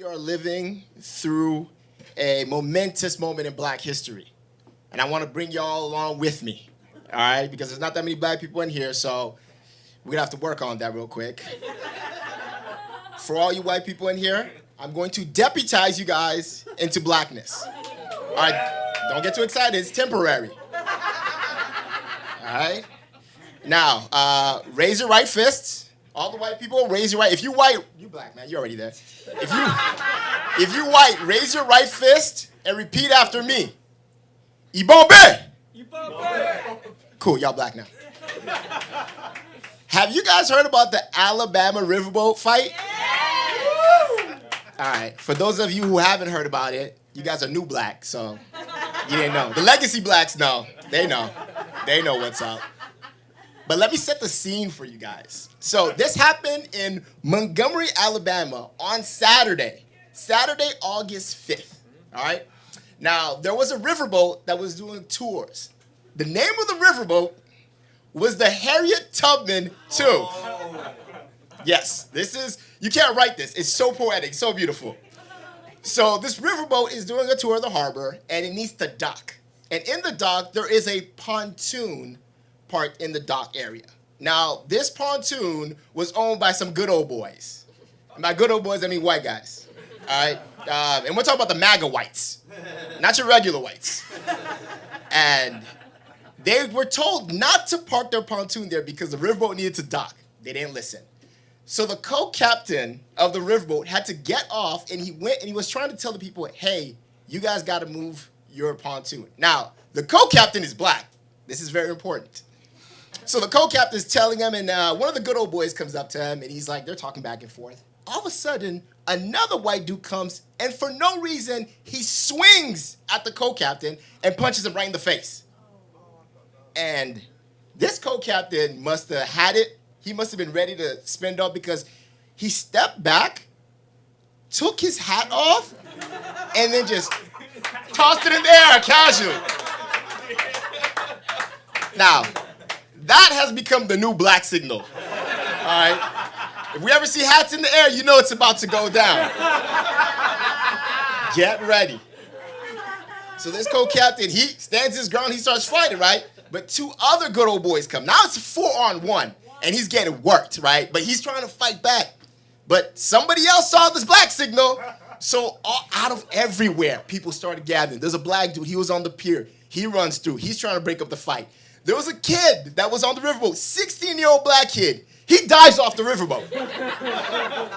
are living through a momentous moment in black history. And I want to bring y'all along with me, all right? Because there's not that many black people in here, so we're going to have to work on that real quick. For all you white people in here, I'm going to deputize you guys into blackness. All right? Don't get too excited. It's temporary. All right? Now, raise your right fist. All the white people, raise your right. If you white, you black, man. You're already there. If you white, raise your right fist and repeat after me. Ibombe. Ibombe. Cool, y'all black now. Have you guys heard about the Alabama riverboat fight? Yeah. All right. For those of you who haven't heard about it, you guys are new black, so you didn't know. The legacy blacks know. They know. They know what's up. But let me set the scene for you guys. So this happened in Montgomery, Alabama on Saturday, August 5th, all right? Now, there was a riverboat that was doing tours. The name of the riverboat was the Harriet Tubman 2. Yes, you can't write this. It's so poetic, so beautiful. So this riverboat is doing a tour of the harbor, and it needs to dock. And in the dock, there is a pontoon parked in the dock area. Now, this pontoon was owned by some good old boys. And by good old boys, I mean white guys. All right? And we're talking about the MAGA whites, not your regular whites. And they were told not to park their pontoon there because the riverboat needed to dock. They didn't listen. So the co-captain of the riverboat had to get off, and he went and he was trying to tell the people, hey, you guys got to move your pontoon. Now, the co-captain is black. This is very important. So the co-captain is telling him, and one of the good old boys comes up to him, and he's like, they're talking back and forth. All of a sudden, another white dude comes, and for no reason, he swings at the co-captain and punches him right in the face. And this co-captain must have had it. He must have been ready to spend off because he stepped back, took his hat off, and then just tossed it in the air casually. Now, that has become the new black signal, all right? If we ever see hats in the air, you know it's about to go down. Get ready. So this co-captain, he stands his ground, he starts fighting, right? But two other good old boys come. Now it's 4-on-1, and he's getting worked, right? But he's trying to fight back. But somebody else saw this black signal, so out of everywhere, people started gathering. There's a black dude, he was on the pier. He runs through, he's trying to break up the fight. There was a kid that was on the riverboat, 16-year-old black kid. He dives off the riverboat.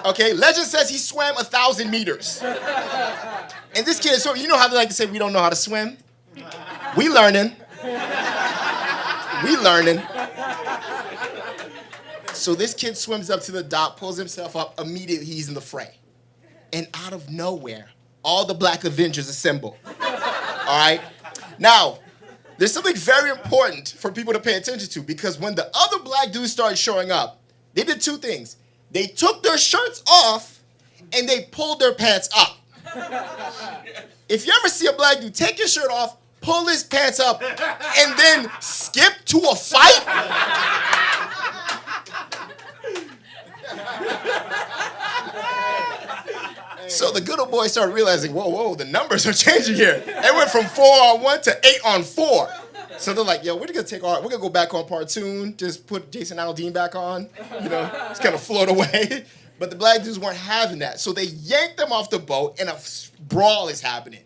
Okay, legend says he swam 1,000 meters. And this kid, so you know how they like to say we don't know how to swim? We learning. We learning. So this kid swims up to the dock, pulls himself up, immediately he's in the fray. And out of nowhere, all the black Avengers assemble. All right? Now, there's something very important for people to pay attention to because when the other black dudes started showing up, they did two things. They took their shirts off and they pulled their pants up. If you ever see a black dude take his shirt off, pull his pants up, and then skip to a fight, so the good old boys started realizing, whoa, the numbers are changing here. They went from 4-on-1 to 8-on-4. So they're like, yo, we're gonna go back on pontoon, just put Jason Aldean back on, just kind of float away. But the black dudes weren't having that. So they yanked them off the boat and a brawl is happening.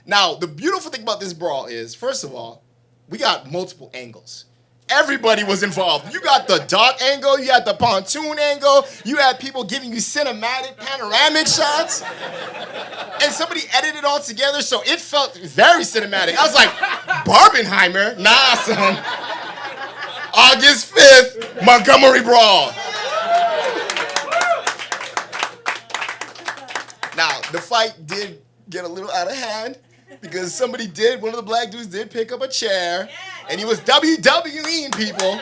Now, the beautiful thing about this brawl is, first of all, we got multiple angles. Everybody was involved. You got the dock angle, you had the pontoon angle, you had people giving you cinematic, panoramic shots, and somebody edited it all together, so it felt very cinematic. I was like, Barbenheimer? Nah, son. August 5th, Montgomery Brawl. Now, the fight did get a little out of hand because one of the black dudes did pick up a chair, and he was WWEing people.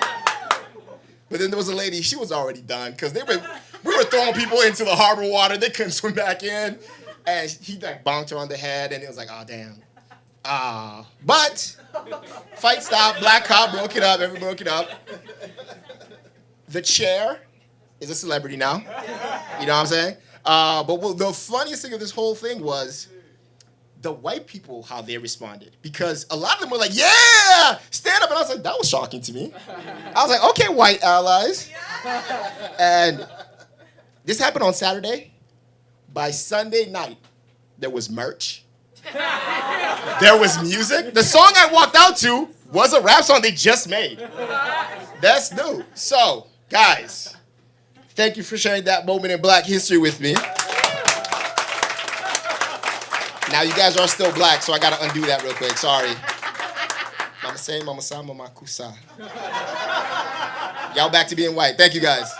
But then there was a lady, she was already done because we were throwing people into the harbor water. They couldn't swim back in. And he like bonked her on the head, and it was like, oh, damn. But fight stopped, black cop broke it up, everyone broke it up. The chair is a celebrity now. You know what I'm saying? The funniest thing of this whole thing was the white people, how they responded. Because a lot of them were like, yeah, stand up. And I was like, that was shocking to me. I was like, okay, white allies. And this happened on Saturday. By Sunday night, there was merch. There was music. The song I walked out to was a rap song they just made. That's new. So, guys, thank you for sharing that moment in Black history with me. Now, you guys are still black, so I got to undo that real quick. Sorry. Mama say, mama sa, mama kusa. Y'all back to being white. Thank you, guys.